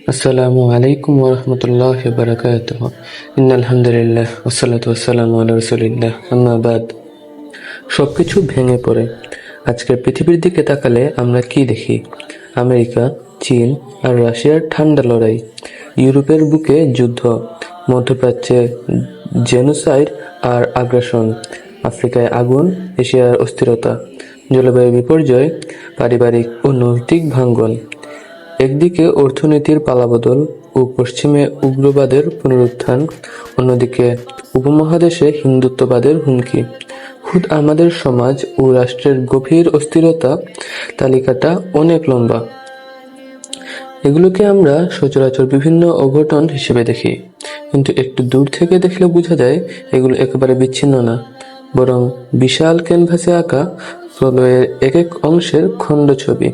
আসসালামু আলাইকুম ওরহমতুল্লাহি বারাকাতুহু। ইন্নাল হামদুলিল্লাহ ওয়াসসালাতু ওয়াসসালামু আলা রাসূলিল্লাহ আম্মা বাদ। সবকিছু ভেঙে পড়ে। আজকের পৃথিবীর দিকে তাকালে আমরা কি দেখি? আমেরিকা, চীন আর রাশিয়ার ঠান্ডা লড়াই, ইউরোপের বুকে যুদ্ধ, মধ্যপ্রাচ্যে জেনোসাইড আর আগ্রাসন, আফ্রিকায় আগুন, এশিয়ার অস্থিরতা, জলবায়ু বিপর্যয়, পারিবারিক ও নৈতিক ভাঙ্গন। একদিকে অর্থনীতির পালাবদল ও পশ্চিমে উগ্রবাদের পুনরুত্থান, অন্যদিকে উপমহাদেশে হিন্দুত্ববাদের হুমকি। খুদ আমাদের সমাজ ও রাষ্ট্রের গভীর অস্থিরতা, তালিকাটা অনেক লম্বা। এগুলোকে আমরা সচরাচর বিভিন্ন অঘটন হিসেবে দেখি, কিন্তু একটু দূর থেকে দেখলে বোঝা যায় এগুলো একেবারে বিচ্ছিন্ন না, বরং বিশাল ক্যানভাসে আঁকা প্রলয়ের এক এক অংশের খণ্ড ছবি।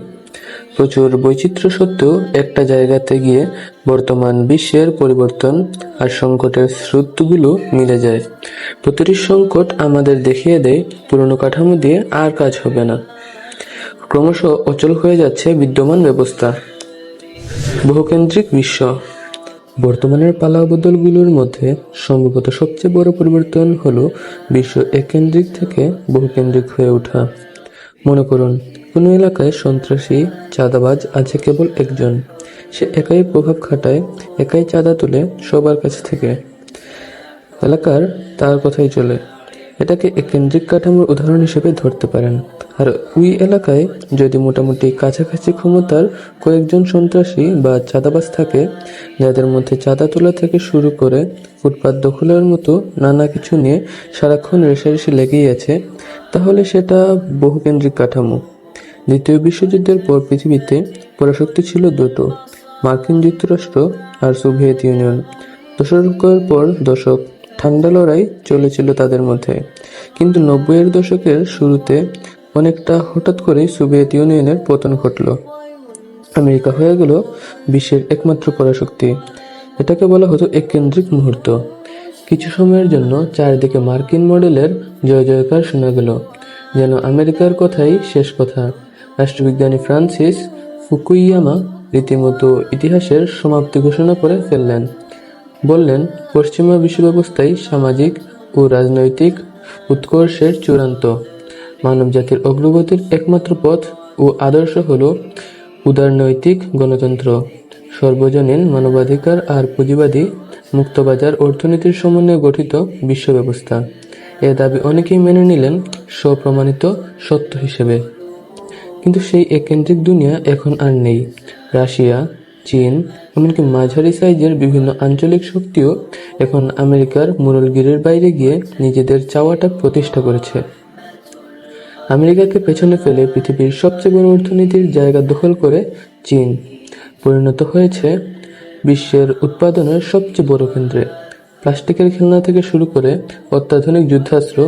প্রচুর বৈচিত্র্য সত্ত্বেও একটা জায়গাতে গিয়ে বর্তমান বিশ্বের পরিবর্তন আর সংকটের স্রোতগুলো মিলে যায়। প্রতিটি সংকট আমাদের দেখিয়ে দেয় পুরনো কাঠামো দিয়ে আর কাজ হবে না। ক্রমশ অচল হয়ে যাচ্ছে বিদ্যমান ব্যবস্থা। বহুকেন্দ্রিক বিশ্ব। বর্তমানের পালাবদলগুলোর মধ্যে সম্ভবত সবচেয়ে বড় পরিবর্তন হলো বিশ্ব এককেন্দ্রিক থেকে বহুকেন্দ্রিক হয়ে ওঠা। মনে করুন, কোনো এলাকায় সন্ত্রাসী চাঁদাবাজ আছে কেবল একজন। সে একাই প্রভাব খাটায়, একাই চাঁদা তুলে সবার কাছ থেকে। এলাকার তার কথাই চলে। এটাকে এককেন্দ্রিক কাঠামোর উদাহরণ হিসেবে ধরতে পারেন। আর ওই এলাকায় যদি মোটামুটি কাছাকাছি ক্ষমতার কয়েকজন সন্ত্রাসী বা চাঁদাবাজ থাকে, যাদের মধ্যে চাঁদা তোলা থেকে শুরু করে ফুটপাত দখলের মতো নানা কিছু নিয়ে সারাক্ষণ রেষারেষি লেগেই আছে, তাহলে সেটা বহুকেন্দ্রিক কাঠামো। দ্বিতীয় বিশ্বযুদ্ধের পর পৃথিবীতে পরাশক্তি ছিল দুটো, মার্কিন যুক্তরাষ্ট্র আর সোভিয়েত ইউনিয়ন। দশকের পর দশক ঠান্ডা লড়াই চলেছিল তাদের মধ্যে, কিন্তু 90-এর দশকের শুরুতে অনেকটা হঠাৎ করেই সোভিয়েত ইউনিয়নের পতন ঘটল। আমেরিকা হয়ে গেল বিশ্বের একমাত্র পরাশক্তি। এটাকে বলা হতো এককেন্দ্রিক মুহূর্ত। কিছু সময়ের জন্য চারিদিকে মার্কিন মডেলের জয় জয়কার শোনা গেল, যেন আমেরিকার কথাই শেষ কথা। রাষ্ট্রবিজ্ঞানী ফ্রান্সিস ফুকুইয়ামা রীতিমতো ইতিহাসের সমাপ্তি ঘোষণা করে ফেললেন। বললেন, পশ্চিমা বিশ্বব্যবস্থাই সামাজিক ও রাজনৈতিক উৎকর্ষের চূড়ান্ত। মানবজাতির অগ্রগতির একমাত্র পথ ও আদর্শ হল উদারনৈতিক গণতন্ত্র, সর্বজনীন মানবাধিকার আর পুঁজিবাদী মুক্তবাজার অর্থনীতির সমন্বয়ে গঠিত বিশ্ব ব্যবস্থা। এ দাবি অনেকেই মেনে নিলেন স্বপ্রমাণিত সত্য হিসেবে। কিন্তু সেই এককেন্দ্রিক দুনিয়া এখন আর নেই। রাশিয়া, চীন, এমনকি মাঝারি সাইজের বিভিন্ন আঞ্চলিক শক্তিও এখন আমেরিকার মুরলগিরির বাইরে গিয়ে নিজেদের চাওয়াটা প্রতিষ্ঠা করেছে। আমেরিকাকে পেছনে ফেলে পৃথিবীর সবচেয়ে বড় অর্থনীতির জায়গা দখল করে চীন পরিণত হয়েছে বিশ্বের উৎপাদনের সবচেয়ে বড় কেন্দ্রে। প্লাস্টিকের খেলনা থেকে শুরু করে অত্যাধুনিক যুদ্ধাস্ত্র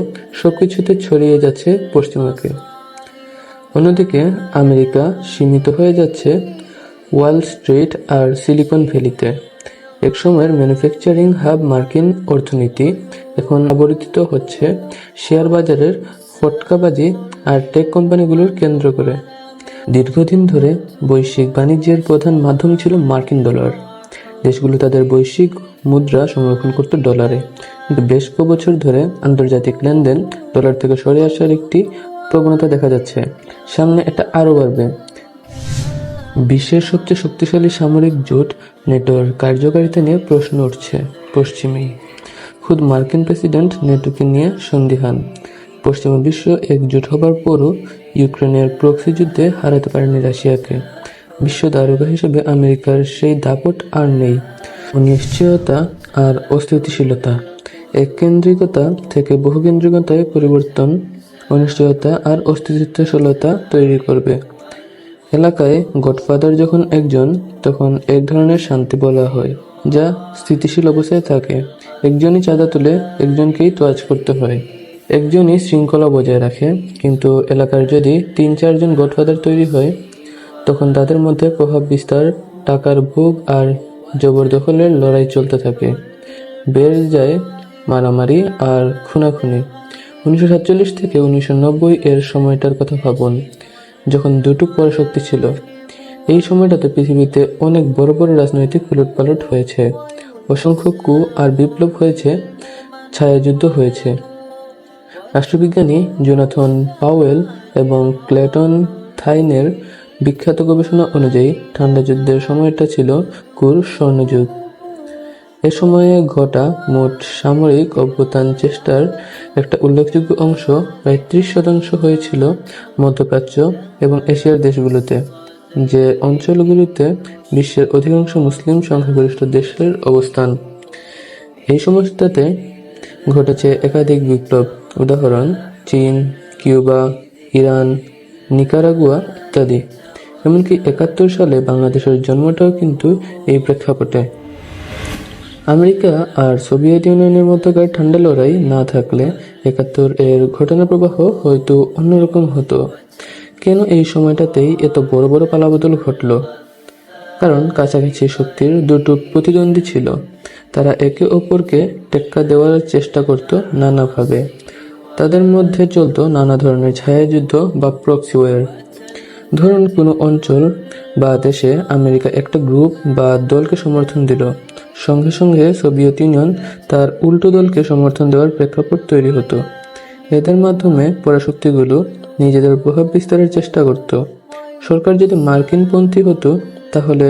সবকিছুতে ছড়িয়ে যাচ্ছে পশ্চিমাকে। অন্যদিকে আমেরিকা সীমিত হয়ে যাচ্ছে ওয়াল স্ট্রিট আর সিলিকন ভ্যালিতে। একসময়ের ম্যানুফ্যাকচারিং হাব মার্কিন অর্থনীতি এখন আবর্তিত হচ্ছে শেয়ার বাজারের ফটকাবাজি আর টেক কোম্পানিগুলোর কেন্দ্র করে। দীর্ঘদিন ধরে বৈশ্বিক বাণিজ্যের প্রধান মাধ্যম ছিল মার্কিন ডলার। দেশগুলো তাদের বৈশ্বিক মুদ্রা সংরক্ষণ করত ডলারে, কিন্তু বেশ কয়েক ধরে আন্তর্জাতিক লেনদেন ডলার থেকে সরে আসার একটি প্রবণতা দেখা যাচ্ছে। সামনে এটা আরও বাড়বে। বিশ্বের সবচেয়ে শক্তিশালী সামরিক জোট নেটোর কার্যকারিতা নিয়ে প্রশ্ন উঠছে পশ্চিমেই। খুদ মার্কিন প্রেসিডেন্ট নেটোকে নিয়ে সন্দিহান। পশ্চিমা বিশ্ব একজোট হবার পরও ইউক্রেনের প্রক্সি যুদ্ধে হারাতে পারেনি রাশিয়াকে। বিশ্ব দারোগা হিসেবে আমেরিকার সেই দাপট আর নেই। অনিশ্চয়তা আর অস্থিতিশীলতা, এককেন্দ্রিকতা থেকে বহুকেন্দ্রিকতায় পরিবর্তন অনিশ্চয়তা আর অস্থিতিশীলতা তৈরি করবে। এলাকায় গডফাদার যখন একজন, তখন এক ধরনের শান্তি বলা হয়, যা স্থিতিশীল অবস্থায় থাকে। একজনই চাঁদা তুলে একজনকেই তোয়াজ করতে হয়, একজনই শৃঙ্খলা বজায় রাখে। কিন্তু এলাকার যদি 3-4 জন গডফাদার তৈরি হয়, তখন তাদের মধ্যে প্রভাব বিস্তার, টাকার ভোগ আর জবরদখলের লড়াই চলতে থাকে। বেড়ে যায় মারামারি আর খুনাখুনি। 1947 থেকে 1990 এর সময়টার কথা ভাবুন, যখন দুটো পরাশক্তি ছিল। এই সময়টাতে পৃথিবীতে অনেক বড় বড় রাজনৈতিক উলটপালট হয়েছে, অসংখ্য কূ আর বিপ্লব হয়েছে, ছায়াযুদ্ধ হয়েছে। রাষ্ট্রবিজ্ঞানী জোনাথন পাওয়েল এবং ক্লেটন থাইনের বিখ্যাত গবেষণা অনুযায়ী ঠান্ডা যুদ্ধের সময়টা ছিল কুর স্বর্ণযুগ। এ সময়ে ঘটা মোট সামরিক অভ্যুত্থান চেষ্টার একটা উল্লেখযোগ্য অংশ, প্রায় 30% হয়েছিল মধ্যপ্রাচ্য এবং এশিয়ার দেশগুলোতে, যে অঞ্চলগুলোতে বিশ্বের অধিকাংশ মুসলিম সংখ্যাগরিষ্ঠ দেশের অবস্থান। এই সময়টাতে ঘটেছে একাধিক বিপ্লব, উদাহরণ চীন, কিউবা, ইরান, নিকারাগুয়া ইত্যাদি। এমনকি 71 সালে বাংলাদেশের জন্মটাও কিন্তু এই প্রেক্ষাপটে। আমেরিকা আর সোভিয়েত ইউনিয়নের মধ্যকার ঠান্ডা লড়াই না থাকলে 71 এর ঘটনা প্রবাহ হয়তো অন্যরকম হতো। কেন এই সময়টাতেই এত বড় বড় পালাবদল ঘটল? কারণ কাছাকাছি শক্তির দুটো প্রতিদ্বন্দ্বী ছিল, তারা একে অপরকে টেক্কা দেওয়ার চেষ্টা করত নানাভাবে। তাদের মধ্যে চলত নানা ধরনের ছায়াযুদ্ধ বা প্রক্সি ওয়ার। ধরুন কোনো অঞ্চল বা দেশে আমেরিকা একটা গ্রুপ বা দলকে সমর্থন দিল, সঙ্গে সঙ্গে সোভিয়েত ইউনিয়ন তার উল্টো দলকে সমর্থন দেওয়ার প্রেক্ষাপট তৈরি হতো। এদের মাধ্যমে পরাশক্তিগুলো নিজেদের প্রভাব বিস্তারের চেষ্টা করত। সরকার যদি মার্কিনপন্থী হতো, তাহলে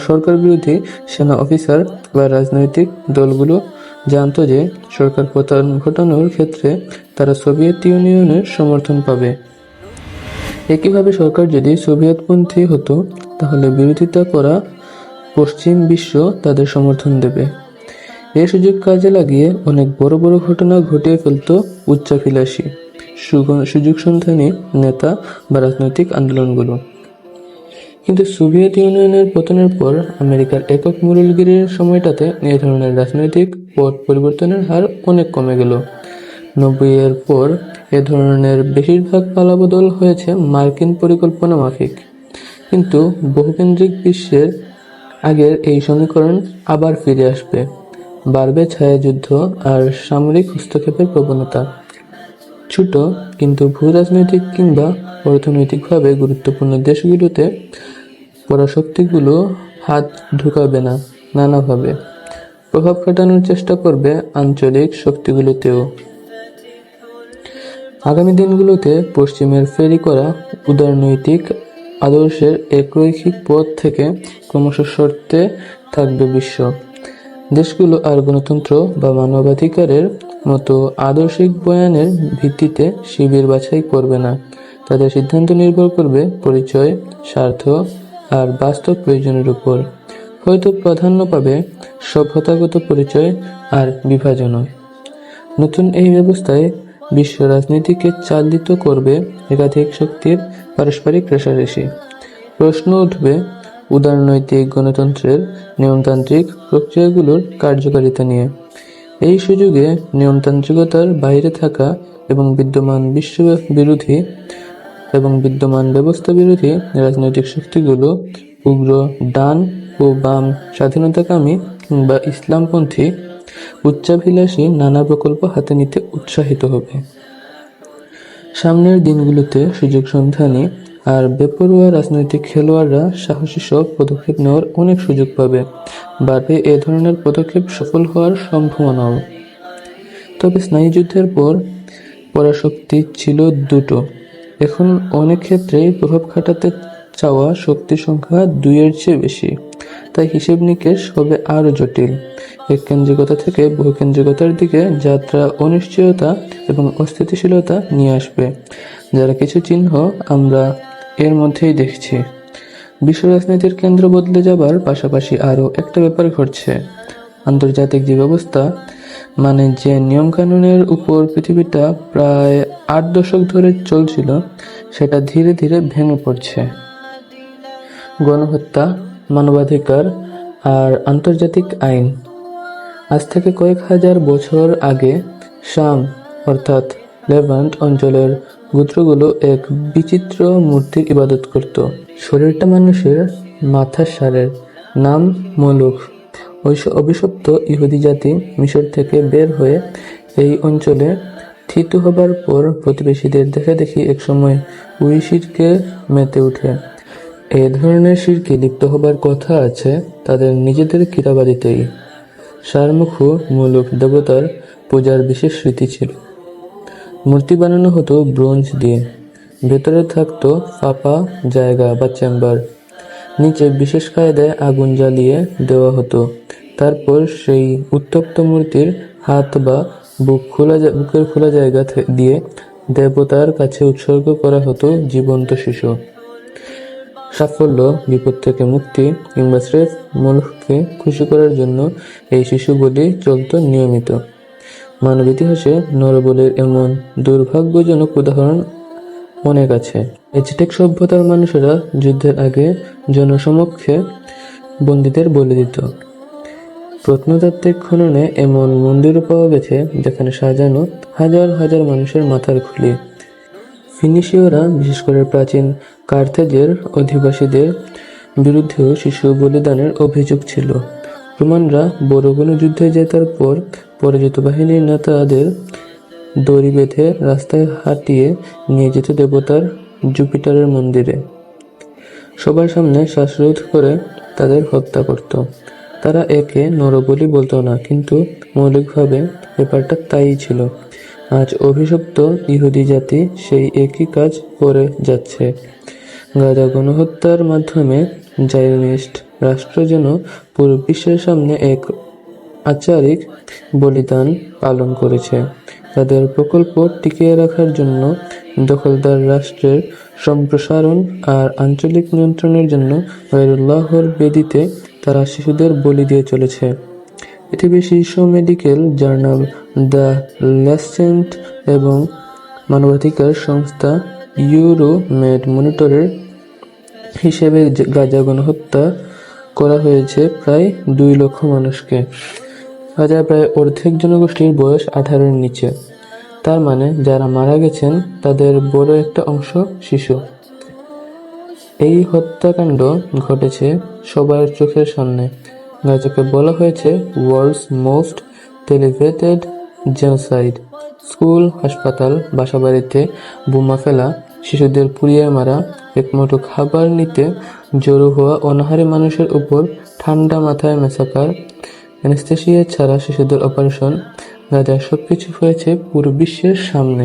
সরকার বিরোধী সেনা অফিসার বা রাজনৈতিক দলগুলো জানতো যে সরকার পতন ঘটানোর ক্ষেত্রে তারা সোভিয়েত ইউনিয়নের সমর্থন পাবে। একইভাবে সরকার যদি সোভিয়েতপন্থী হতো, তাহলে বিরোধিতা করা পশ্চিম বিশ্ব তাদের সমর্থন দেবে। এই সুযোগ কাজে লাগিয়ে অনেক বড় বড় ঘটনা ঘটিয়ে ফেলত উচ্চাভিলাষী সুযোগ সন্ধানী নেতা বা রাজনৈতিক আন্দোলনগুলো। কিন্তু সোভিয়েত ইউনিয়নের পতনের পর আমেরিকার একক মুরুলগিরির সময়টাতে এই ধরনের রাজনৈতিক পট পরিবর্তনের হার অনেক কমে গেল। 90-এর পর এ ধরনের বেশিরভাগ পালাবদল হয়েছে মার্কিন পরিকল্পনা মাফিক। কিন্তু বহুকেন্দ্রিক বিশ্বের আগের এই সমীকরণ আবার ফিরে আসবে। বাড়বে ছায়াযুদ্ধ আর সামরিক হস্তক্ষেপের প্রবণতা। ছোট কিন্তু ভূ-রাজনৈতিক কিংবা অর্থনৈতিকভাবে গুরুত্বপূর্ণ দেশগুলোতে পরাশক্তিগুলো হাত ঢুকাবে না, নানাভাবে প্রভাব খাটানোর চেষ্টা করবে আঞ্চলিক শক্তিগুলোতেও। আগামী দিনগুলোতে পশ্চিমের ফেরি করা উদারনৈতিক আদর্শের এক রৈখিক পথ থেকে ক্রমশ সরতে থাকবে বিশ্ব। দেশগুলো আর গণতন্ত্র বা মানবাধিকারের মতো আদর্শিক বয়ানের ভিত্তিতে শিবির বাছাই করবে না। তাদের সিদ্ধান্ত নির্ভর করবে পরিচয়, স্বার্থ আর বাস্তব প্রয়োজনের উপর। হয়তো প্রাধান্য পাবে সভ্যতাগত পরিচয় আর বিভাজনও। নতুন এই ব্যবস্থায় বিশ্ব রাজনীতিকে চালিত করবে একাধিক শক্তির পারস্পরিক রেষারেষি। প্রশ্ন উঠবে উদারনৈতিক গণতন্ত্রের নিয়মতান্ত্রিক প্রক্রিয়াগুলোর কার্যকারিতা নিয়ে। এই সুযোগে নিয়মতান্ত্রিকতার বাইরে থাকা এবং বিদ্যমান ব্যবস্থা বিরোধী রাজনৈতিক শক্তিগুলো উগ্র ডান ও বাম, স্বাধীনতাকামী কিংবা ইসলামপন্থী, উচ্চাভিলাষী নানা প্রকল্প হাতে নিতে উৎসাহিত হবে। সামনের দিনগুলোতে সুযোগ সন্ধানী আর বেপরোয়া রাজনৈতিক খেলোয়াড়রা সাহসী সব পদক্ষেপ নেওয়ার অনেক সুযোগ পাবে। বাড়বে এ ধরনের পদক্ষেপ সফল হওয়ার সম্ভাবনাও। তবে স্নায়ুযুদ্ধের পর পরাশক্তি ছিল দুটো। এখন অনেক ক্ষেত্রেই প্রভাব খাটাতে চাওয়া শক্তির সংখ্যা 2-এর চেয়ে বেশি। তাই হিসেব নিকেশ হবে আরও জটিল। এককেন্দ্রিকতা থেকে বহুকেন্দ্রিকতার দিকে যাত্রা অনিশ্চয়তা এবং অস্থিতিশীলতা নিয়ে আসবে, যার কিছু চিহ্ন আমরা এর মধ্যেই দেখছি। বিশ্ব রাজনীতির কেন্দ্র বদলে যাবার পাশাপাশি আরও একটা ব্যাপার ঘটছে। আন্তর্জাতিক যে ব্যবস্থা, মানে যে নিয়মকানুনের উপর পৃথিবীটা প্রায় 8 দশক ধরে চলছিল, সেটা ধীরে ধীরে ভেঙে পড়ছে। গণহত্যা, মানবাধিকার আর আন্তর্জাতিক আইন। আজ থেকে কয়েক হাজার বছর আগে শাম অর্থাৎ লেভান্ট অঞ্চলের গোত্রগুলো এক বিচিত্র মূর্তির ইবাদত করত। শরীরটা মানুষের, মাথা ষাঁড়ের, নাম মলুখ। অভিশপ্ত ইহুদি জাতি মিশর থেকে বের হয়ে এই অঞ্চলে থিতু হবার পর প্রতিবেশীদের দেখাদেখি একসময় উইশিরকে মেতে উঠে। এ ধরনের শিরকে লিপ্ত হবার কথা আছে তাদের নিজেদের কিতাবাদিতেই। সারমুখু মুলুক দেবতার পূজার বিশেষ রীতি ছিল। মূর্তি বানানো হতো ব্রোঞ্জ দিয়ে। ভেতরে থাকতো ফাঁপা জায়গা বা চেম্বার। নিচে বিশেষ কায়দায় আগুন জ্বালিয়ে দেওয়া হতো। তারপর সেই উত্তপ্ত মূর্তির হাত বা বুকের খোলা জায়গা দিয়ে দেবতার কাছে উৎসর্গ করা হতো জীবন্ত শিশু। সাফল্য, বিপদ থেকে মুক্তি কিংবা স্রেফ মনুষ্যকে খুশি করার জন্য এই শিশু বলি চলত নিয়মিত। মানব ইতিহাসে নরবলির এমন দুর্ভাগ্যজনক উদাহরণ অনেক আছে। এজটেক সভ্যতার মানুষেরা যুদ্ধের আগে জনসমক্ষে বন্দীদের বলি দিত। প্রত্নতাত্ত্বিক খননে এমন মন্দিরও পাওয়া গেছে যেখানে সাজানো হাজার হাজার মানুষের মাথার খুলি। ফিনিশীয়রা, বিশেষ করে প্রাচীন কার্থেজের অধিবাসীদের বিরুদ্ধেও শিশু বলিদানের অভিযোগ ছিল। রোমানরা বড় কোনো যুদ্ধে জেতার পর পরাজিত বাহিনীর নেতাদের দড়ি বেঁধে রাস্তায় হাঁটিয়ে নিয়ে যেত দেবতার জুপিটারের মন্দিরে। সবার সামনে শ্বাসরোধ করে তাদের হত্যা করত। তারা একে নরবলি বলতো না, কিন্তু মৌলিকভাবে ব্যাপারটা তাই ছিল। আজ অভিশপ্ত ইহুদি জাতি সেই একই কাজ করে যাচ্ছে। গাজা গণহত্যার মাধ্যমে জায়নিস্ট রাষ্ট্র যেন পুরো বিশ্বের সামনে এক আচারিক বলিদান পালন করেছে। তাদের প্রকল্প টিকিয়ে রাখার জন্য দখলদার রাষ্ট্রের সম্প্রসারণ আর আঞ্চলিক নিয়ন্ত্রণের জন্য গায়রুল্লাহর বেদিতে তারা শিশুদের বলি দিয়ে চলেছে। পৃথিবীর শীর্ষ মেডিকেল জার্নাল দ্য ল্যান্সেট এবং মানবাধিকার সংস্থা ইউরোমেড মনিটরের হিসেবে গাজা গণহত্যা করা হয়েছে প্রায় 2 লক্ষ মানুষকে। গাজার প্রায় অর্ধেক জনগোষ্ঠীর বয়স 18-এর নিচে। তার মানে যারা মারা গেছেন তাদের বড় একটা অংশ শিশু। এই হত্যাকাণ্ড ঘটেছে সবার চোখের সামনে। গাজাকে বলা হয়েছে ওয়ার্ল্ডস মোস্ট টেলিভেটেড জেনোসাইড। স্কুল, হাসপাতাল, বাসাবাড়িতে বোমা ফেলা, শিশুদের পুড়িয়ে মারা, একমুঠো খাবার নিতে জড়ো হওয়া অনাহারী মানুষের উপর ঠান্ডা মাথায় ম্যাসাকার, অ্যানেস্থেসিয়া ছাড়া শিশুদের অপারেশন। গাজার সবকিছু হয়েছে পুরো বিশ্বের সামনে।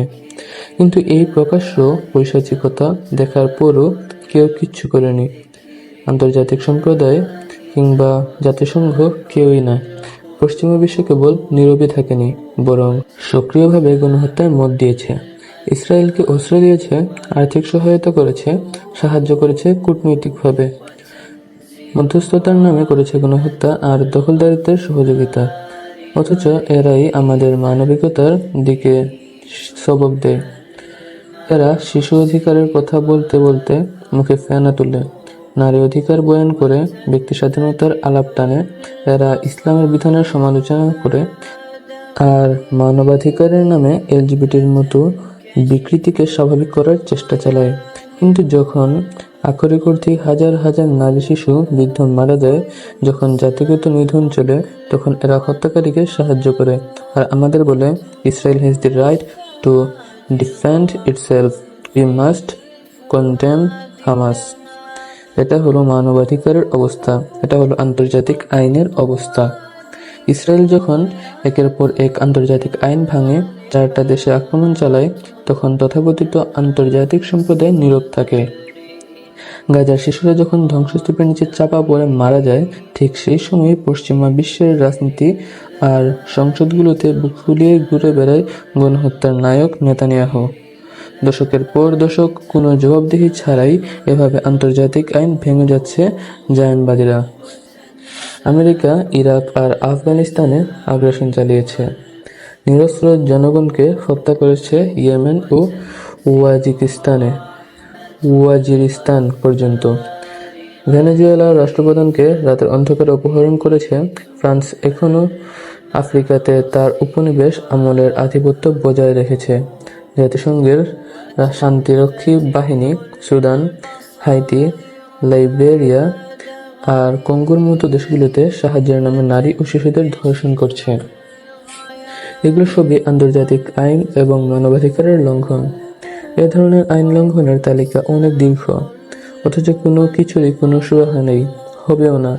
কিন্তু এই প্রকাশ্য পৈশাচিকতা দেখার পরও কেউ কিচ্ছু করেনি। আন্তর্জাতিক সম্প্রদায় কিংবা জাতিসংঘ কেউই না। পশ্চিমা বিশ্ব কেবল নীরবে থাকেনি, বরং সক্রিয়ভাবে গণহত্যায় মত দিয়েছে। ইসরায়েলকে অস্ত্র দিয়েছে, আর্থিক সহায়তা করেছে, সাহায্য করেছে কূটনৈতিকভাবে। মধ্যস্থতার নামে করেছে গণহত্যা আর দখলদারিত্বের সহযোগিতা। অথচ এরাই আমাদের মানবিকতার দিকে সবক দেয়। এরা শিশু অধিকারের কথা বলতে বলতে মুখে ফেনা তুলে, নারী অধিকার বয়ান করে ব্যক্তি স্বাধীনতার আলাপ টানে। এরা ইসলামের বিধানের সমালোচনা করে আর মানবাধিকারের নামে এলজিবিটির মতো বিকৃতিকে স্বাভাবিক করার চেষ্টা চালায়। কিন্তু যখন আক্ষরিক অর্থে হাজার হাজার নারী, শিশু, বৃদ্ধ মারা যায়, যখন জাতিগত নিধন চলে, তখন এরা হত্যাকারীকে সাহায্য করে আর আমাদের বলে Israel has the right to defend itself, we must condemn Hamas. এটা হলো মানবাধিকারের অবস্থা, এটা হলো আন্তর্জাতিক আইনের অবস্থা। ইসরায়েল যখন একের পর এক আন্তর্জাতিক আইন ভাঙে, 4টা দেশে আক্রমণ চালায়, তখন তথাকথিত আন্তর্জাতিক সম্প্রদায় নীরব থাকে। গাজার শিশুরা যখন ধ্বংসস্তূপের নিচে চাপা পড়ে মারা যায়, ঠিক সেই সময় পশ্চিমা বিশ্বের রাজনীতি আর সংসদগুলোতে বুক ফুলিয়ে ঘুরে বেড়ায় গণহত্যার নায়ক নেতানিয়াহু। দশকের পর দশক কোনো জবাবদিহি ছাড়াই এভাবে আন্তর্জাতিক আইন ভেঙে যাচ্ছে জায়নবাদীরা। আমেরিকা ইরাক আর আফগানিস্তানে আগ্রাসন চালিয়েছে, নিরস্ত্র জনগণকে হত্যা করেছে ইয়েমেন ও ওয়াজিরিস্তান পর্যন্ত। ভেনেজুয়েলার রাষ্ট্রপ্রধানকে রাতের অন্ধকারে অপহরণ করেছে ফ্রান্স। এখনও আফ্রিকাতে তার উপনিবেশ আমলের আধিপত্য বজায় রেখেছে। জাতিসংঘের শান্তিরক্ষী বাহিনী সুদান, হাইতি, লাইবেরিয়া আর কঙ্গোর মতো দেশগুলোতে সাহায্যের নামে নারী ও শিশুদের ধর্ষণ করছে। এগুলো সবই আন্তর্জাতিক আইন এবং মানবাধিকারের লঙ্ঘন। এ ধরনের আইন লঙ্ঘনের তালিকা অনেক দীর্ঘ। অথচ কোনো কিছুরই কোনো সুরাহা নেই, হবেও না।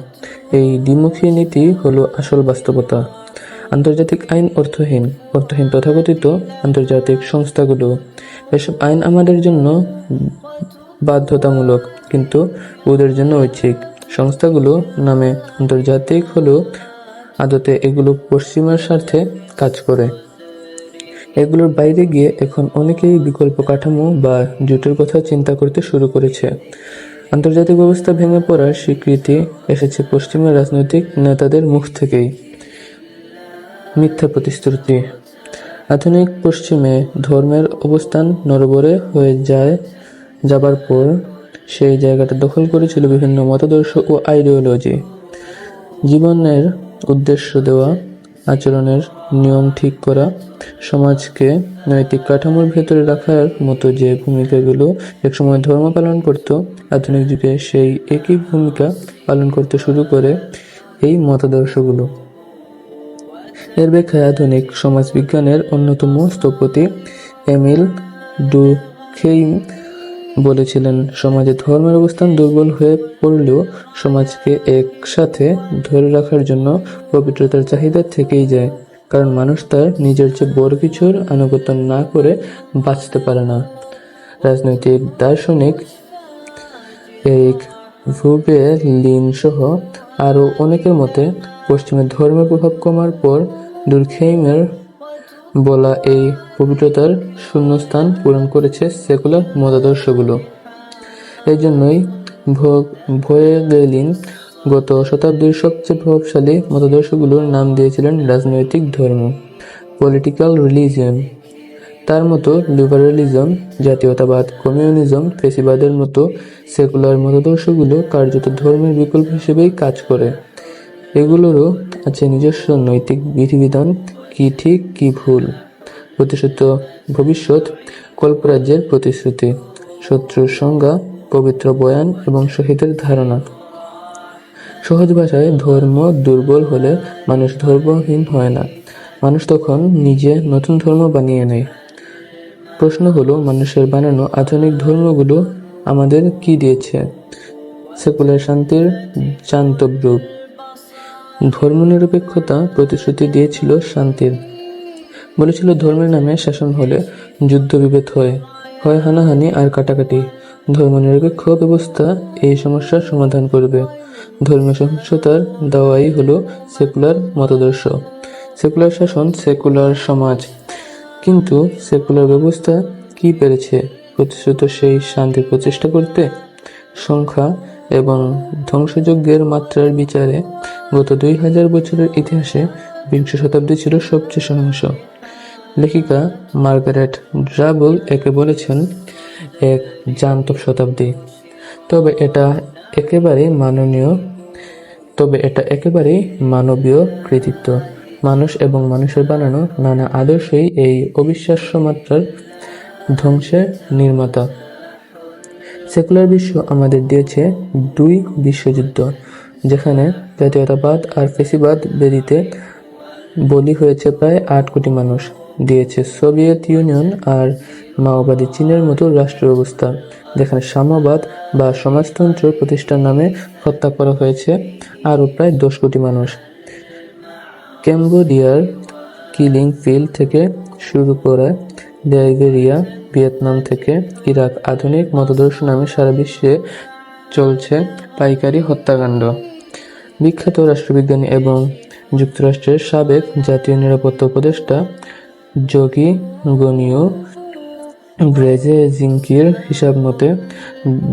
এই দ্বিমুখী নীতি হলো আসল বাস্তবতা। আন্তর্জাতিক আইন অর্থহীন, অর্থহীন তথাকথিত আন্তর্জাতিক সংস্থাগুলো। এসব আইন আমাদের জন্য বাধ্যতামূলক, কিন্তু ওদের জন্য ঐচ্ছিক। সংস্থাগুলো নামে আন্তর্জাতিক হলেও আদতে এগুলো পশ্চিমার স্বার্থে কাজ করে। এগুলোর বাইরে গিয়ে এখন অনেকেই বিকল্প কাঠামো বা জোটের কথা চিন্তা করতে শুরু করেছে। আন্তর্জাতিক ব্যবস্থা ভেঙে পড়ার স্বীকৃতি এসেছে পশ্চিমের রাজনৈতিক নেতাদের মুখ থেকেই। মিথ্যা প্রতিশ্রুতি। আধুনিক পশ্চিমে ধর্মের অবস্থান নড়বড়ে হয়ে যাবার পর সেই জায়গাটা দখল করেছিল বিভিন্ন মতাদর্শ ও আইডিওলজি। জীবনের উদ্দেশ্য দেওয়া, আচরণের নিয়ম ঠিক করা, সমাজকে নৈতিক কাঠামোর ভেতরে রাখার মতো যে ভূমিকাগুলো একসময় ধর্ম পালন করত, আধুনিক যুগে সেই একই ভূমিকা পালন করতে শুরু করে এই মতাদর্শগুলো। এর ব্যাখ্যায় আধুনিক সমাজবিজ্ঞানের অন্যতম স্থপতি এমিল ডুর্খেইম বলেছিলেন, সমাজে ধর্মের অবস্থান দুর্বল হয়ে পড়লেও সমাজকে একসাথে ধরে রাখার জন্য পবিত্রতার চাহিদা থেকেই যায়, কারণ মানুষ তার নিজের চেয়ে বড় কিছুর আনুগত্য না করে বাঁচতে পারে না। রাজনৈতিক দার্শনিক এরিক ভুবেলিন সহ আরও অনেকের মতে, পশ্চিমের ধর্মের প্রভাব কমার পর ডুর্খেইমের বলা এই পবিত্রতার শূন্যস্থান পূরণ করেছে সেকুলার মতাদর্শগুলো। এই জন্যই ভয়েগেলিন গত শতাব্দীর সবচেয়ে প্রভাবশালী মতাদর্শগুলোর নাম দিয়েছিলেন রাজনৈতিক ধর্ম, পলিটিক্যাল রিলিজিয়ন। তার মতো লিবারালিজম, জাতীয়তাবাদ, কমিউনিজম, ফেসিবাদের মতো সেকুলার মতাদর্শগুলো কার্যত ধর্মের বিকল্প হিসেবেই কাজ করে। এগুলোরও আছে নিজস্ব নৈতিক বিধিবিধান, কি ঠিক কি ভুল, প্রতিশ্রুত ভবিষ্যৎ, কল্পরাজ্যের প্রতিশ্রুতি, শত্রুর সংজ্ঞা, পবিত্র বয়ান এবং শহীদের ধারণা। সহজ ভাষায়, ধর্ম দুর্বল হলে মানুষ ধর্মহীন হয় না, মানুষ তখন নিজে নতুন ধর্ম বানিয়ে নেয়। প্রশ্ন হলো, মানুষের বানানো আধুনিক ধর্মগুলো আমাদের কি দিয়েছে? সেকুলার শান্তির জান্তব রূপ। ধর্মনিরপেক্ষতা প্রতিশ্রুতি দিয়েছিল শান্তির। বলেছিল ধর্মের নামে শাসন হলে যুদ্ধ বিভেদ হয় হানাহানি আর কাটাকাটি। ধর্মনিরপেক্ষ ব্যবস্থা এই সমস্যার সমাধান করবে। ধর্মীয় সহিংসতার দাওয়াই হলো সেকুলার মতাদর্শ, সেকুলার শাসন, সেকুলার সমাজ। কিন্তু সেকুলার ব্যবস্থা কি পেরেছে প্রতিশ্রুত সেই শান্তির প্রচেষ্টা করতে? সংখ্যা এবং ধ্বংসযজ্ঞের মাত্রার বিচারে গত 2000 বছরের ইতিহাসে বিংশ শতাব্দী ছিল সবচেয়ে সহিংস। লেখিকা মার্গারেট ড্রাবল একে বলেছেন এক জান্তব শতাব্দী। তবে এটা একেবারেই মানবীয় কৃতিত্ব। মানুষ এবং মানুষের বানানো নানা আদর্শই এই অবিশ্বাস্য মাত্রার ধ্বংসের নির্মাতা। সেকুলার বিশ্ব আমাদের দিয়েছে 2 বিশ্বযুদ্ধ, যেখানে জাতীয়তাবাদ আর ফেসিবাদ বেদিতে বলি হয়েছে প্রায় 8 কোটি মানুষ। দিয়েছে সোভিয়েত ইউনিয়ন আর মাওবাদী চীনের মতো রাষ্ট্র ব্যবস্থা, যেখানে সাম্যবাদ বা সমাজতন্ত্র প্রতিষ্ঠার নামে হত্যা করা হয়েছে আরও প্রায় 10 কোটি মানুষ। ক্যাম্বোডিয়ার কিলিং ফিল্ড থেকে শুরু করে লাইবেরিয়া, ভিয়েতনাম থেকে ইরাক, আধুনিক মতাদর্শ নামে সারা বিশ্বে চলছে পাইকারি হত্যাকাণ্ড। বিখ্যাত রাষ্ট্রবিজ্ঞানী এবং যুক্তরাষ্ট্রের সাবেক জাতীয় নিরাপত্তা উপদেষ্টা জগি গনিও ব্রেজেজিঙ্কির হিসাব মতে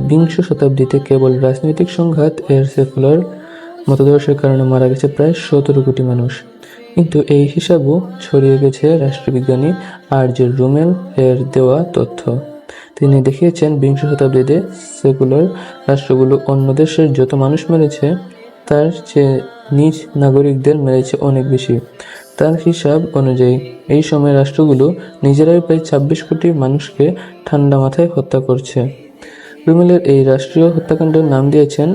বিংশ শতাব্দীতে কেবল রাজনৈতিক সংঘাত এর সেকুলার মতাদর্শের কারণে মারা গেছে প্রায় 17 কোটি মানুষ। কিন্তু এই হিসাবও ছড়িয়ে গেছে রাষ্ট্রবিজ্ঞানী আরজে রুমেল এর দেওয়া তথ্য। তিনি দেখিয়েছেন বিংশ শতাব্দীতে সেকুলার রাষ্ট্রগুলো অন্য দেশের যত মানুষ মেরেছে তার চেয়ে নিজ নাগরিকদের মেরেছে অনেক বেশি। তার হিসাব অনুযায়ী এই সময় রাষ্ট্রগুলো নিজেরাই প্রায় 26 কোটি মানুষকে ঠান্ডা মাথায় হত্যা করছে। রুমেলের এই রাষ্ট্রীয় হত্যাকাণ্ডের নাম দিয়েছেন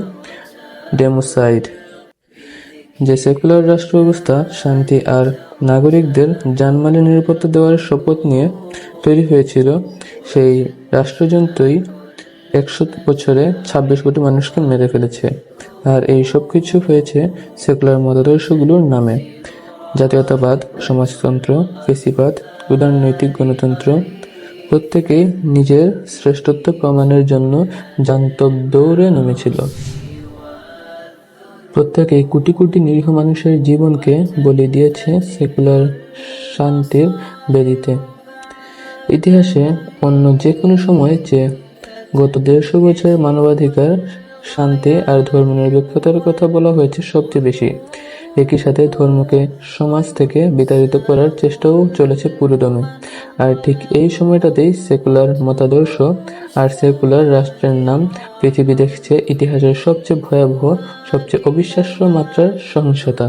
ডেমোসাইড। যে সেকুলার রাষ্ট্র ব্যবস্থা শান্তি আর নাগরিকদের জানমালের নিরাপত্তা দেওয়ার শপথ নিয়ে তৈরি হয়েছিল, সেই রাষ্ট্রযন্ত্রই 100 বছরে 26 কোটি মানুষকে মেরে ফেলেছে। আর এই সব কিছু হয়েছে সেকুলার মতাদর্শগুলোর নামে। জাতীয়তাবাদ, সমাজতন্ত্র, ফ্যাসিবাদ, উদারনৈতিক গণতন্ত্র, প্রত্যেকেই নিজের শ্রেষ্ঠত্ব প্রমাণের জন্য জান্তব দৌড়ে নেমেছিল। প্রত্যেকেই কোটি কোটি নিরীহ মানুষের জীবনকে বলি দিয়েছে সেকুলার শান্তির বেদিতে। ইতিহাসে অন্য যে কোনো সময় চেয়ে গত 150 বছরের মানবাধিকার, শান্তি আর ধর্মনিরপেক্ষতার কথা বলা হয়েছে সবচেয়ে বেশি। একই সাথে ধর্মকে সমাজ থেকে বিতাড়িত করার চেষ্টাও চলেছে পুরোদমে। আর ঠিক এই সময়টাতেই সেকুলার মতাদর্শ আর সেকুলার রাষ্ট্রের নাম পৃথিবী দেখছে ইতিহাসের সবচেয়ে ভয়াবহ, সবচেয়ে অবিশ্বাস্য মাত্রার সহিংসতা।